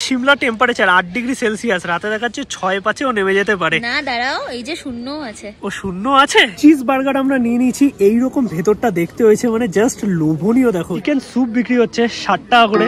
Shimla temperature 8 degree Celsius, রাতে দেখাচ্ছে 6-5-ও নেমে যেতে পারে। না দাঁড়াও, এই যে শূন্য আছে। ও শূন্য আছে। চিজ বার্গার আমরা নিয়ে নিয়েছি, এইরকম ভেতরটা দেখতে হয়েছে মানে জাস্ট লোভনীয়। দেখো চিকেন স্যুপ বিক্রি হচ্ছে 60 টাকা করে।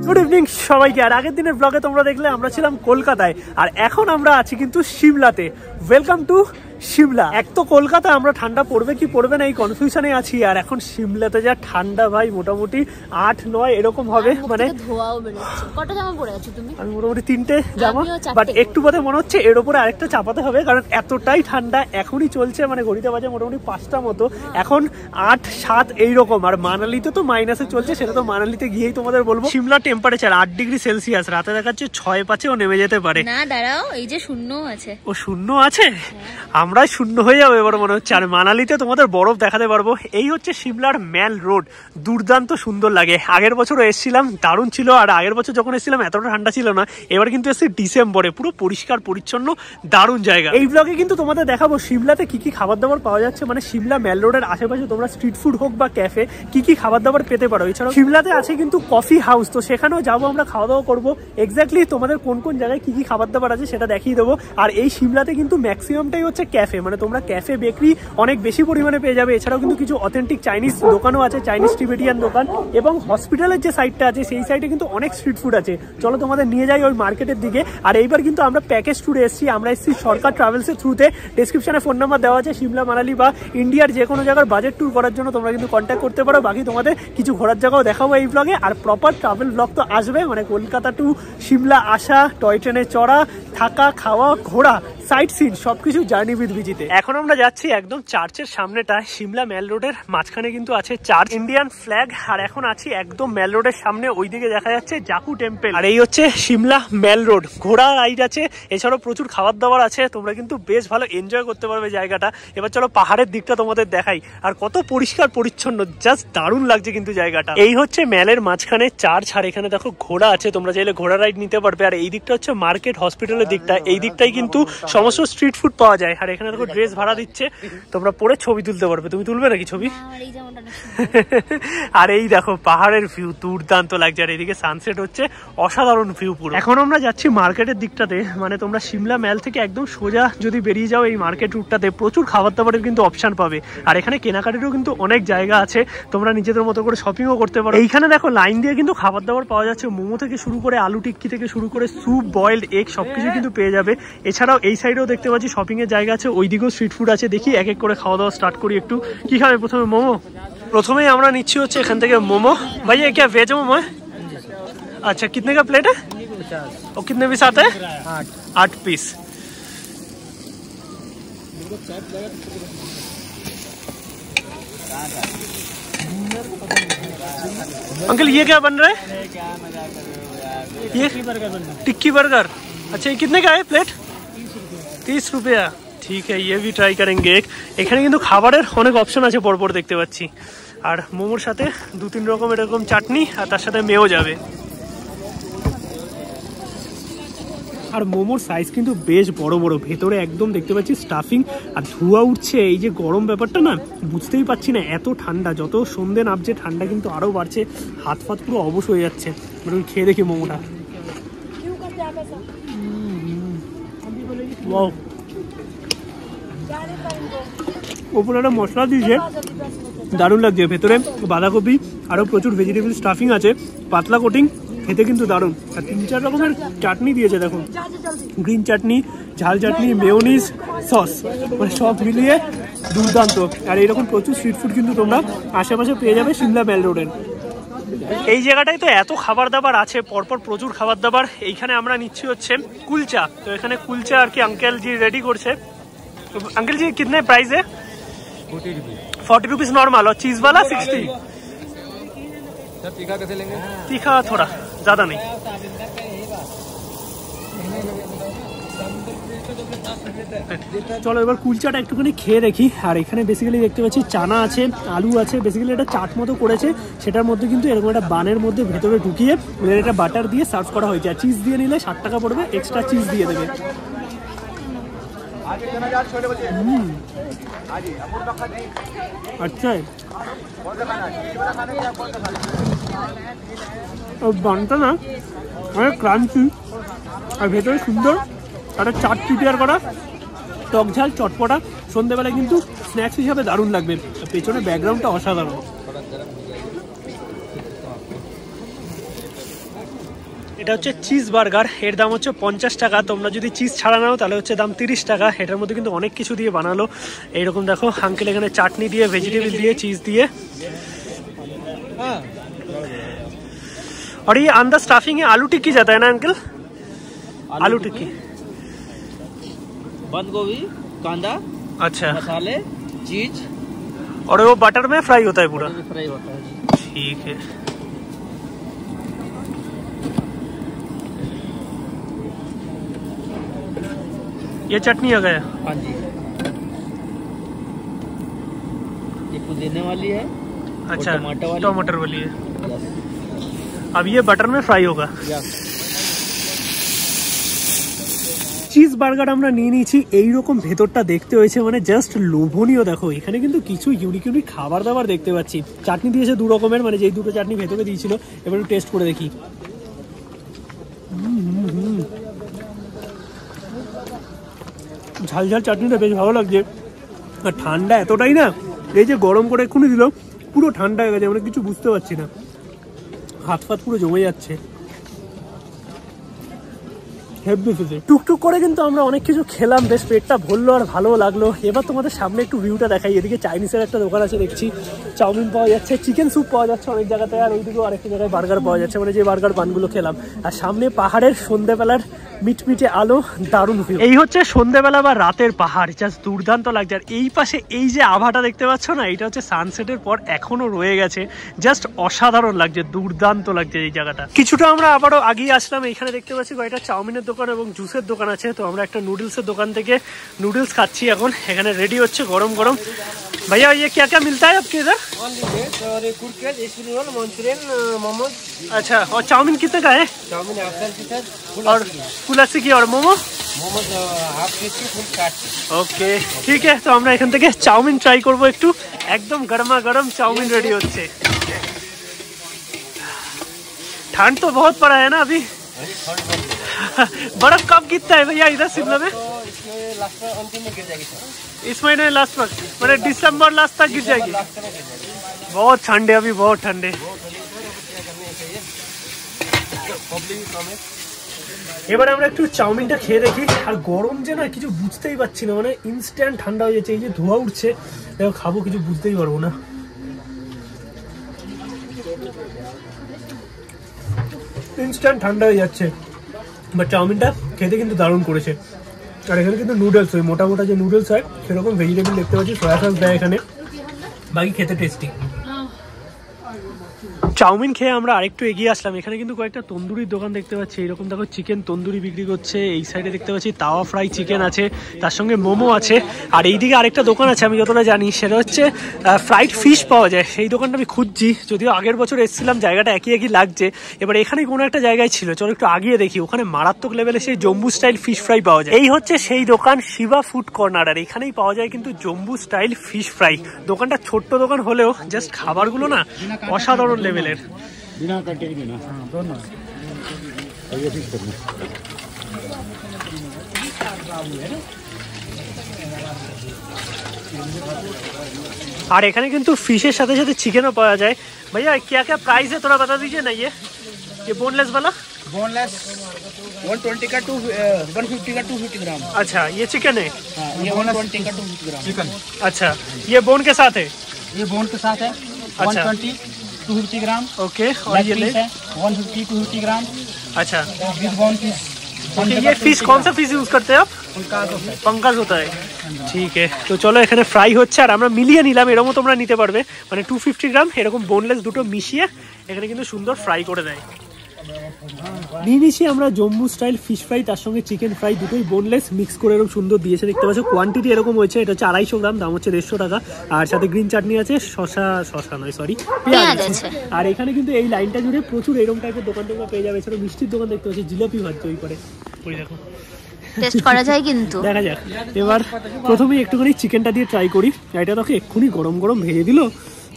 গুড ইভিনিং সবাইকে। আর আগের দিনের ব্লগে তোমরা দেখলে আমরা ছিলাম কলকাতায়, আর এখন আমরা আছি কিন্তু সিমলাতে। Welcome to Shimla. এক তো কলকাতা আমরা ঠান্ডা পড়বে কি পড়বে না এই কনফিউশনে আছি, আর এখন সিমলাতে যা ঠান্ডা ভাই, মোটামুটি 8-9 এরকম হবে। মানে ধোঁয়াও বেরোচ্ছে। কটা জামা পরে আছো তুমি? আমি মোটামুটি 3টে জামা, বাট একটু বাদে মনে হচ্ছে এর উপরে আরেকটা চাপাতে হবে, কারণ এতটাই ঠান্ডা এখনই চলছে। মানে ঘড়িতে বাজে মোটামুটি 5টা মতো, এখন 8-7 এইরকম। আর মানালিতে তো মাইনাসে চলছে, সেটা তো মানালিতে গিয়েই তোমাদের বলবো। সিমলা টেম্পারেচার 8 ডিগ্রি সেলসিয়াস, রাতে দেখাচ্ছে 6-5-ও নেমে যেতে পারে। না দাঁড়াও, এই যে শূন্য আছে। ও শূন্য আছে, আমরাই শূন্য হয়ে যাবো এবার মনে হচ্ছে। আর মানালিতে তোমাদের বরফ দেখাতে পারবো। এই হচ্ছে সিমলার ম্যাল রোড, দুর্দান্ত সুন্দর লাগে। আগের বছরও এসেছিলাম, দারুণ ছিল। আর আগের বছর যখন এসেছিলাম এতটা ঠান্ডা ছিল না। এবার কিন্তু এসেছি ডিসেম্বরে, পুরো পরিষ্কার পরিচ্ছন্ন দারুণ জায়গা। এই ব্লগে কিন্তু তোমাদের দেখাবো সিমলাতে কি কি খাবার দাবার পাওয়া যাচ্ছে। মানে সিমলা ম্যাল রোডের আশেপাশে তোমরা স্ট্রিট ফুড হোক বা ক্যাফে কি কি খাবার দাবার পেতে পারো। এছাড়াও সিমলাতে আছে কিন্তু কফি হাউস, তো সেখানেও যাবো, আমরা খাওয়া দাওয়া করবো। এক্স্যাক্টলি তোমাদের কোন কোন জায়গায় কি কি খাবার দাবার আছে সেটা দেখিয়ে দেবো। আর এই সিমলাতে কিন্তু ম্যাক্সিমামটাই হচ্ছে ক্যাফে, মানে তোমরা ক্যাফে বেকারি অনেক বেশি পরিমাণে পেয়ে যাবে। এছাড়াও কিন্তু কিছু অথেন্টিক চাইনিজ দোকানও আছে, চাইনিজ টিবেটিয়ান দোকান। এবং হসপিটালের যে সাইডটা আছে সেই সাইডে কিন্তু অনেক স্ট্রিট ফুড আছে। চলো তোমাদের নিয়ে যাই ওই মার্কেটের দিকে। আর এইবার কিন্তু আমরা প্যাকেজ ট্যুরে এসেছি, আমরা এসেছি সরকার ট্রাভেলসের থ্রুতে। ডেসক্রিপশনে ফোন নাম্বার দেওয়া আছে। সিমলা, মানালি বা ইন্ডিয়ার যে কোনো জায়গার বাজেট ট্যুর করার জন্য তোমরা কিন্তু কন্ট্যাক্ট করতে পারো। বাকি তোমাদের কিছু ঘোরার জায়গাও দেখাবো এই ব্লগে। আর প্রপার ট্রাভেল ব্লগ তো আসবে, মানে কলকাতা টু সিমলা আসা, টয় ট্রেনে চড়া, থাকা, খাওয়া, ঘোরা, সাইট সিন সবকিছু জার্নি উইথ ভিজিতে। এখন আমরা যাচ্ছি একদম চার্চের সামনেটায়। সিমলা ম্যাল রোডের মাঝখানে কিন্তু আছে চার্চ, ইন্ডিয়ান ফ্ল্যাগ। আর এখন আছি একদম ম্যাল রোডের সামনে, ওইদিকে দেখা যাচ্ছে জাকু টেম্পল। আর এই হচ্ছে সিমলা ম্যাল রোড। ঘোড়া রাইড আছে, এছাড়াও প্রচুর খাবার দাবার আছে। তোমরা কিন্তু বেশ ভালো এনজয় করতে পারবে জায়গাটা। এবার চলো পাহাড়ের দিকটা তোমাদের দেখাই। আর কত পরিষ্কার পরিচ্ছন্ন, জাস্ট দারুণ লাগছে কিন্তু জায়গাটা। এই হচ্ছে ম্যালের মাঝখানে চার্চ, আর এখানে দেখো ঘোড়া আছে, তোমরা চাইলে ঘোড়া রাইড নিতে পারবে। আর এই দিকটা হচ্ছে মার্কেট, হসপিটালের দিকটা। এই দিকটাই কিন্তু সমস্ত স্ট্রিট ফুড পাওয়া যায়। আর এখানে দেখো ড্রেস ভাড়া দিচ্ছে, তোমরা পরে ছবি তুলতে পারবে। তুমি তুলবে নাকি ছবি? আর এই দেখো পাহাড়ের ভিউ দুর্দান্ত লাগছে। আর এদিকে সানসেট হচ্ছে, অসাধারণ ভিউ পুরো। এখন আমরা যাচ্ছি মার্কেটের দিকটাতে। মানে তোমরা সিমলা ম্যাল থেকে একদম সোজা যদি বেরিয়ে যাও এই মার্কেট রুটটাতে, প্রচুর খাবার দাবারের কিন্তু অপশন পাবে। আর এখানে কেনাকাটিরও কিন্তু অনেক জায়গা আছে, তোমরা নিজেদের মতো করে শপিংও করতে পারো। এইখানে দেখো লাইন দিয়ে কিন্তু খাবার দাবার পাওয়া যাচ্ছে, মোমো থেকে শুরু করে আলু টিক্কি থেকে শুরু করে স্যুপ, বয়েলড এগ সবকিছু কিন্তু পেয়ে যাবে। এছাড়াও এই সাইডেও দেখতে পাচ্ছি শপিং এর জায়গা আছে, ওইদিকেও স্ট্রিট ফুড আছে। দেখি এক এক করে খাওয়া দাওয়া স্টার্ট করি। একটু কি খাবে প্রথমে? মোমো। প্রথমেই আমরা নিচ্ছি হচ্ছে এখান থেকে মোমো। ভাইয়া क्या वेज मोमो है? अच्छा कितने का प्लेट है? और कितने पीस आते हैं? 8 पीस। अंकल ये क्या बन रहा है? ये टिक्की बर्गर। अच्छा ये कितने का है प्लेट? 30 रुपया। ठीक है, ये भी ट्राई करेंगे। এখানে কিন্তু খাবারের অনেক অপশন আছে পরপর দেখতে পাচ্ছি। আর মোমোর সাথে 2-3 রকম এরকম চাটনি, আর তার সাথে মেও যাবে। আর মোমোর সাইজ কিন্তু বেশ বড় বড়, ভেতরে একদম দেখতে পাচ্ছি স্টাফিং। আর ধোঁয়া উঠছে, এই যে গরম ব্যাপারটা না বুঝতেই পারছি না, এত ঠান্ডা। যত সন্ধে নামছে ঠান্ডা কিন্তু আরও বাড়ছে, হাত ফাত পুরো অবশ হয়ে যাচ্ছে। মানে খেয়ে দেখি মোমোটা। ওপরে একটা মশলা দিয়েছে, দারুণ লাগছে। ভেতরে বাঁধাকপি আরও প্রচুর ভেজিটেবল স্টাফিং আছে, পাতলা কোটিং, খেতে কিন্তু দারুণ। আর 3-4 রকমের চাটনি দিয়েছে দেখো, গ্রিন চাটনি, ঝাল চাটনি, মেয়োনিজ, সস, মানে সব মিলিয়ে দুর্দান্ত। আর এইরকম প্রচুর স্ট্রিট ফুড কিন্তু তোমরা আশেপাশে পেয়ে যাবে সিমলা ম্যাল রোডের। এই জায়গাটায় তো এত খাবার দাবার আছে, পরপর প্রচুর খাবার দাবার। এইখানে আমরা নিচ্ছি হচ্ছে কুলচা। তো এখানে কুলচা আর কি अंकल जी रेडी করছে। अंकल जी कितने प्राइस है? 40 रुपीज नॉर्मल, और चीज वाला 60। तीखा कैसे लेंगे? तीखा थोड़ा ज्यादा नहीं। চলো এবার কুলচাটা একটুখানি খেয়ে দেখি। আর এখানে বেসিক্যালি দেখতে পাচ্ছি চানা আছে, আলু আছে, বেসিক্যালি এটা চাট মতো করেছে। সেটার মধ্যে কিন্তু এরকম একটা বানের মধ্যে ভেতরে ঢুকিয়ে এটা বাটার দিয়ে সার্ভ করা হয়েছে। আর চিজ দিয়ে নিলে 60 টাকা পড়বে, এক্সট্রা চিজ দিয়ে দেবে। अच्छा है और বানটা না অনেক ক্রাঞ্চি আর ভেতরে সুন্দর একটা চাট প্রিপেয়ার করা টক ঝাল চটপটা সন্ধ্যেবেলায় কিন্তু স্ন্যাক্স হিসাবে দারুণ লাগবে পেছনে ব্যাকগ্রাউন্ডটা অসাধারণ এটা হচ্ছে চিজ বার্গার এর দাম হচ্ছে 50 টাকা তোমরা যদি চিজ ছাড়া নাও তাহলে হচ্ছে দাম 30 টাকা এটার মধ্যে কিন্তু অনেক কিছু দিয়ে বানালো এইরকম দেখো আঙ্কেল এখানে চাটনি দিয়ে ভেজিটেবল দিয়ে চিজ দিয়ে और ये अंदर स्टफिंग है आलू टिक्की जाता है ना अंकल आलू टिक्की बंद गोभी कांदा अच्छा मसाले चीज और वो बटर में फ्राई होता है पूरा फ्राई होता है ठीक है ये चटनी आ गया हाँ जी ये पुदीने वाली है अच्छा टमाटर टमाटर वाली है अब ये बटर में फ्राई होगा চিজ বার্গার আমরা নিয়ে নিয়েছি এইরকম ভেতরটা দেখতে হয়েছে মানে জাস্ট লোভনীয় দেখো এখানে কিন্তু কিছু ইউনিক ইউনিক খাবার দাবার দেখতে পাচ্ছি চাটনি দিয়েছে দু রকমের মানে যেই দুটো চাটনি ভেতরে দিয়েছিল এবার একটু টেস্ট করে দেখি ঝাল ঝাল চাটনিটা বেশ ভালো লাগছে আর ঠান্ডা এতটাই না এই যে গরম করে এক্ষুনি দিল পুরো ঠান্ডা হয়ে গেছে আমরা কিছু বুঝতে পারছি না হাত ফাত পুরো জমে যাচ্ছে টুকটুক করে কিন্তু আমরা অনেক কিছু খেলাম বেশ পেটটা ভরলো আর ভালো লাগলো এবার তোমাদের সামনে একটু ভিউটা দেখাই এদিকে চাইনিজের একটা দোকান আছে দেখছি চাউমিন পাওয়া যাচ্ছে চিকেন স্যুপ পাওয়া যাচ্ছে অনেক জায়গাতে আর ওইদিকেও আরেকটা জায়গায় বার্গার পাওয়া যাচ্ছে মানে যে বার্গার বানগুলো খেলাম আর সামনে পাহাড়ের সন্ধ্যেবেলার মিটমিটে আলো দারুণ ভিউ এই হচ্ছে সন্ধ্যেবেলা বা রাতের পাহাড় জাস্ট দুর্দান্ত লাগছে আর এই পাশে এই যে আভাটা দেখতে পাচ্ছ না এটা হচ্ছে সানসেটের পর এখনো রয়ে গেছে জাস্ট অসাধারণ লাগছে দুর্দান্ত লাগছে এই জায়গাটা কিছুটা আমরা আবারও আগিয়ে আসলাম এখানে দেখতে পাচ্ছি কয়েকটা চাউমিনের দোকান এবং জুসের দোকান আছে তো আমরা একটা নুডলসের দোকান থেকে নুডলস খাচ্ছি এখন এখানে রেডি হচ্ছে গরম গরম भैया ये क्या क्या मिलता है आपके इधर मंचूरियन मोमोज अच्छा और चाउमीन कितने का है चाउमीन और फुल अस्सी की और momo momos half KG full काट ओके ठीक है तो আমরা এখান থেকে চাউমিন ট্রাই করব একটু একদম गरमा गरम चाउमीन रेडी होচ্ছে ठंड तो बहुत पड़ा है ना अभी बर्फ कब गिरता है भैया इधर शिमला में इस महीने लास्ट तक मैंने दिसंबर लास्ट तक गिर जाएगी बहुत ठंड है अभी बहुत ठंड है এবারে আমরা একটু চাউমিনটা খেয়ে দেখি আর গরম যে না কিছু বুঝতেই পারছি না মানে ইনস্ট্যান্ট ঠান্ডা হয়ে যাচ্ছে এই যে ধোয়া উঠছে খাবো কিছু বুঝতেই পারবো না ইনস্ট্যান্ট ঠান্ডা হয়ে যাচ্ছে বাট চাউমিনটা খেতে কিন্তু দারুণ করেছে আর এখানে কিন্তু নুডলস হয় মোটা মোটা যে নুডলস হয় সেরকম ভেজিটেবল দেখতে পাচ্ছি সয়া সস দেয় এখানে বাকি খেতে টেস্টি চাউমিন খেয়ে আমরা আরেকটু এগিয়ে আসলাম এখানে কিন্তু কয়েকটা তন্দুরির দোকান দেখতে পাচ্ছি এরকম দেখো চিকেন তন্দুরি বিক্রি করছে এই সাইডে দেখতে পাচ্ছি তাওয়া ফ্রাই চিকেন আছে তার সঙ্গে মোমো আছে আর এইদিকে আরেকটা দোকান আছে আমি যতটা জানি সেটা হচ্ছে ফ্রাইড ফিশ পাওয়া যায় সেই দোকানটা আমি খুঁজছি যদিও আগের বছর এসেছিলাম জায়গাটা একই একই লাগছে এবার এখানেই কোনো একটা জায়গায় ছিল চলো একটু আগিয়ে দেখি ওখানে মারাত্মক লেভেলে সেই জম্বু স্টাইল ফিশ ফ্রাই পাওয়া যায় এই হচ্ছে সেই দোকান শিবা ফুড কর্নার আর এখানেই পাওয়া যায় কিন্তু জম্বু স্টাইল ফিশ ফ্রাই দোকানটা ছোট্ট দোকান হলেও জাস্ট খাবারগুলো না অসাধারণ লেভেলের बिना कटे के बिना हाँ दोनों ये ठीक करना और এখানে কিন্তু ফিশের সাথে সাথে চিকেনও পাওয়া যায় भैया क्या क्या प्राइस है थोड़ा बता दीजिए ना ये बोनलेस वाला बोनलेस 120 का 150 का 250 ग्राम अच्छा ये चिकन है हाँ, ये 120 का 250 ग्राम चिकन अच्छा ये बोन के साथ है ये बोन के साथ है अच्छा 120 250 ग्राम ओके और ये ले 150 250 ग्राम अच्छा विद बोन पीस ओके ये फिश कौन सा फिश यूज करते हैं आप पंकज होता है ठीक है तो चलो এখানে ফ্রাই হচ্ছে আর আমরা মিলিয়ে নিলাম এরকম তোমরা নিতে পারবে মানে 250 গ্রাম এরকম বোনলেস দুটো মিশিয়ে এখানে কিন্তু সুন্দর ফ্রাই করে দেয় নিয়ে নিয়েছি আমরা জম্বু স্টাইল ফিশ ফ্রাই তার সঙ্গে চিকেন ফ্রাই দুটোই বোনলেস মিক্স করে এরকম সুন্দর দিয়েছে দেখতে পাচ্ছ কোয়ান্টিটি এরকম হয়েছে এটা হচ্ছে 250 গ্রাম দাম হচ্ছে 150 টাকা আর সাথে গ্রিন চাটনি আছে শসা নয় সরি পেঁয়াজ আছে আর এখানে কিন্তু এই লাইনটা জুড়ে প্রচুর এরকম টাইপের দোকান টোকা পেয়ে যাবে এছাড়া মিষ্টির দোকান দেখতে পাচ্ছি জিলাপি ভাজছে ওই করে ওই দেখো টেস্ট করা যায় কিন্তু। দেখা যাক। এবার প্রথমেই একটুখানি চিকেনটা দিয়ে ট্রাই করি। এটা তোকে এক্ষুনি গরম গরম ভেজে দিল,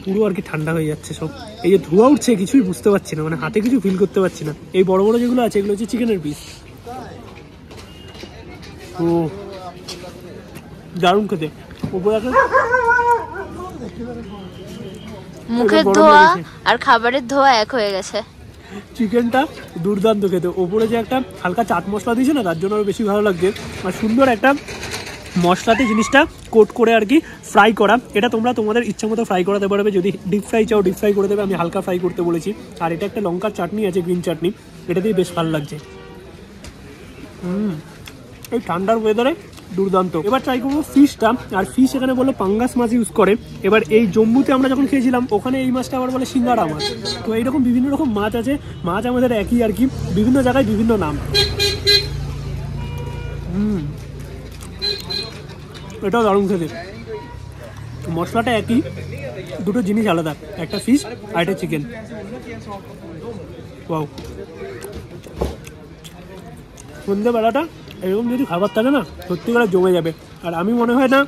পুরো আর কি ঠান্ডা হয়ে যাচ্ছে সব। এই যে ধোঁয়া উঠছে কিছুই বুঝতে পারছি না, মানে হাতে কিছু ফিল করতে পারছি না। এই বড় বড় যেগুলো আছে এগুলো হচ্ছে চিকেনের পিস। ও দারুণ খেতে। উপরে একটা মুখের ধোয়া আর খাবারের ধোয়া এক হয়ে গেছে। চিকেনটা দুর্দান্ত খেতে। ওপরে যে একটা হালকা চাট মশলা দিয়েছে না, তার জন্য আরো বেশি ভালো লাগছে। আর সুন্দর একটা মশলাতে জিনিসটা কোট করে আর কি ফ্রাই করা। এটা তোমরা তোমাদের ইচ্ছা মতো ফ্রাই করাতে পারবে, যদি ডিপ ফ্রাই চাও ডিপ ফ্রাই করে দেবে, আমি হালকা ফ্রাই করতে বলেছি। আর এটা একটা লঙ্কার চাটনি আছে, গ্রিন চাটনি, এটা দিয়ে বেশ ভালো লাগছে। এই ঠান্ডার ওয়েদারে দুর্দান্ত। এবার ট্রাই করবো ফিশটা। আর ফিশ এখানে বললো পাঙ্গাস মাছ ইউজ করে। এবার এই জম্মুতে আমরা যখন খেয়েছিলাম ওখানে এই মাছটা আবার বলে সিঙ্গারা মাছ। তো এইরকম বিভিন্ন রকম মাছ আছে, মাছ আমাদের একই আর কি, বিভিন্ন জায়গায় বিভিন্ন নাম। এটাও দারুণ খেতে, মশলাটা একই, দুটো জিনিস আলাদা, একটা ফিশ আর একটা চিকেন। ওয়াও, সন্ধ্যেবেলাটা এরকম যদি খাবার থাকে না সত্যিকারে জমে যাবে। আর আমি মনে হয় না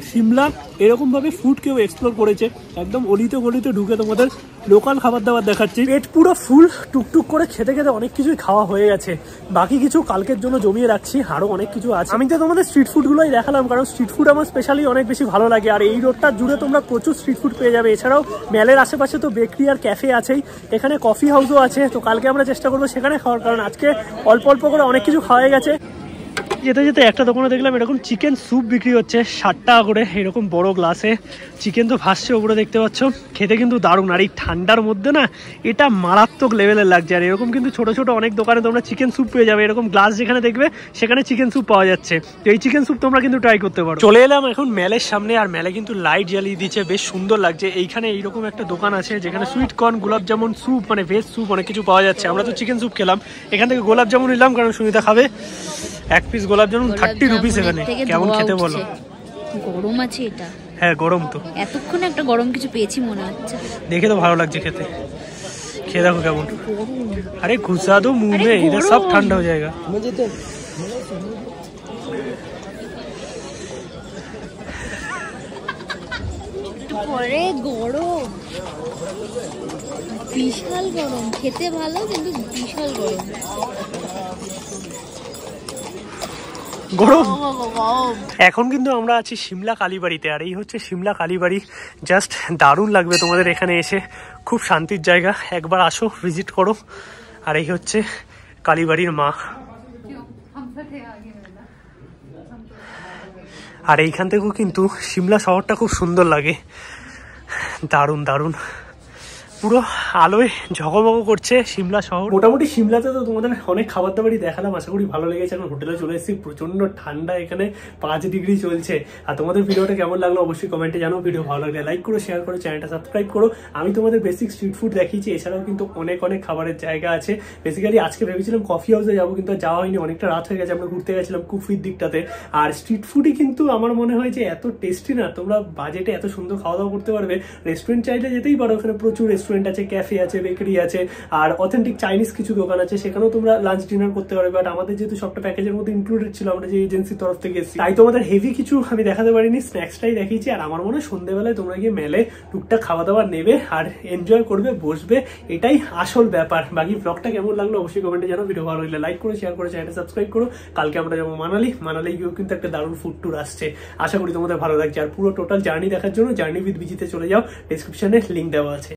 সিমলা এরকমভাবে ফুড কেউ এক্সপ্লোর করেছে। একদম অলিতে গলিতে ঢুকে তোমাদের লোকাল খাবার দাবার দেখাচ্ছি। পেট পুরো ফুল, টুকটুক করে খেতে খেতে অনেক কিছুই খাওয়া হয়ে গেছে। বাকি কিছু কালকের জন্য জমিয়ে রাখছি, আরও অনেক কিছু আছে। আমি তো তোমাদের স্ট্রিট ফুডগুলোই দেখালাম, কারণ স্ট্রিট ফুড আমার স্পেশালি অনেক বেশি ভালো লাগে। আর এই রোডটা জুড়ে তোমরা প্রচুর স্ট্রিট ফুড পেয়ে যাবে। এছাড়াও মেলের আশেপাশে তো বেকারি আর ক্যাফে আছেই, এখানে কফি হাউসও আছে। তো কালকে আমরা চেষ্টা করবো সেখানে খাওয়ার, কারণ আজকে অল্প অল্প করে অনেক কিছু খাওয়া হয়ে গেছে। যেতে যেতে একটা দোকানে দেখলাম এরকম চিকেন স্যুপ বিক্রি হচ্ছে 60 টাকা করে, এরকম বড় গ্লাসে চিকেন তো ভাসছে উপরে দেখতে পাচ্ছ। খেতে কিন্তু দারুণ। আর এই ঠান্ডার মধ্যে না এটা মারাত্মক লেভেলের লাগছে। আর এরকম কিন্তু ছোট ছোট অনেক দোকানে তোমরা চিকেন স্যুপ পেয়ে যাবে, এরকম গ্লাস যেখানে দেখবে সেখানে চিকেন স্যুপ পাওয়া যাচ্ছে। তো এই চিকেন স্যুপ তোমরা কিন্তু ট্রাই করতে পারো। চলে এলাম এখন মেলের সামনে, আর মেলে কিন্তু লাইট জ্বালিয়ে দিচ্ছে, বেশ সুন্দর লাগছে। এইখানে এইরকম একটা দোকান আছে যেখানে সুইট কর্ন, গোলাপ জামুন, স্যুপ মানে ভেজ স্যুপ অনেক কিছু পাওয়া যাচ্ছে। আমরা তো চিকেন স্যুপ খেলাম, এখান থেকে গোলাপ জামুন নিলাম কারণ সুনিতা খাবে। এক পিস গোলাপ জামুন 30 রুপিস। এখানে কেমন খেতে বলো? গরম আছে এটা। হ্যাঁ গরম তো, এতক্ষণ একটা গরম কিছু পেয়েছি মনে হচ্ছে। দেখে তো ভালো লাগছে খেতে। খেয়ে দেখো কেমন। আরে ঘুষা দো মুঁহ মে, इधर सब ठंडा हो जाएगा। পরে গরম, বিশাল গরম। খেতে ভালো কিন্তু বিশাল গরম। গরম। এখন কিন্তু আমরা আছি সিমলা কালীবাড়িতে, আর এই হচ্ছে সিমলা কালীবাড়ি। জাস্ট দারুণ লাগবে তোমাদের এখানে এসে, খুব শান্তির জায়গা। একবার আসো, ভিজিট করো। আর এই হচ্ছে কালীবাড়ির মা। আর এইখান থেকেও কিন্তু সিমলা শহরটা খুব সুন্দর লাগে, দারুণ দারুণ। পুরো আলোয় ঝকমক করছে সিমলা শহর। মোটামুটি সিমলাতে তো তোমাদের অনেক খাবার দাবারই দেখালাম, আশা করি ভালো লেগেছে। এখন হোটেলে চলে এসেছি, প্রচন্ড ঠান্ডা, এখানে 5 ডিগ্রি চলছে। আর তোমাদের ভিডিওটা কেমন লাগলো অবশ্যই কমেন্টে জানো। ভিডিও ভালো লাগলে লাইক করো, শেয়ার করো, চ্যানেলটা সাবস্ক্রাইব করো। আমি তোমাদের বেসিক স্ট্রিট ফুড দেখিয়েছি, এছাড়াও কিন্তু অনেক অনেক খাবারের জায়গা আছে। বেসিক্যালি আজকে ভেবেছিলাম কফি হাউসে যাবো, কিন্তু যাওয়া হয়নি, অনেকটা রাত হয়ে গেছে। আমরা ঘুরতে গেছিলাম কুফরির দিকটাতে। আর স্ট্রিট ফুডই কিন্তু আমার মনে হয় যে এত টেস্টি না, তোমরা বাজেটে এত সুন্দর খাওয়া দাওয়া করতে পারবে। রেস্টুরেন্ট চাইলে যেতেই পারো, ওখানে প্রচুর রেস্টুরেন্ট আছে, ক্যাফে আছে, বেকারি আছে, আর অথেন্টিক চাইনিজ কিছু দোকান আছে, সেখানেও তোমরা লাঞ্চ ডিনার করতে পারবে। বাট আমাদের যেহেতু সবটা প্যাকেজের মধ্যে ইনক্লুডেড ছিল, আমরা যে এজেন্সির তরফ থেকে এসেছি, তাই তোমাদের হেভি কিছু আমি দেখাতে পারিনি, স্ন্যাক্সটাই দেখিয়েছি। আর আমার মনে হয় সন্ধ্যেবেলায় তোমরা গিয়ে মেলে টুকটাক খাওয়া দাওয়া নেবে আর এনজয় করবে, বসবে, এটাই আসল ব্যাপার। বাকি ব্লগটা কেমন লাগলো অবশ্যই কমেন্টে জানো। ভিডিও ভালো লাগলে লাইক করো, শেয়ার করো, চ্যানেলটা সাবস্ক্রাইব করো। কালকে আমরা যাবো মানালি গিয়েও কিন্তু একটা দারুণ ফুড ট্যুর আসছে, আশা করি তোমাদের ভালো লাগছে। আর পুরো টোটাল জার্নি দেখার জন্য জার্নি উইথ বিজিতে চলে যাও, ডেসক্রিপশনে লিঙ্ক দেওয়া আছে।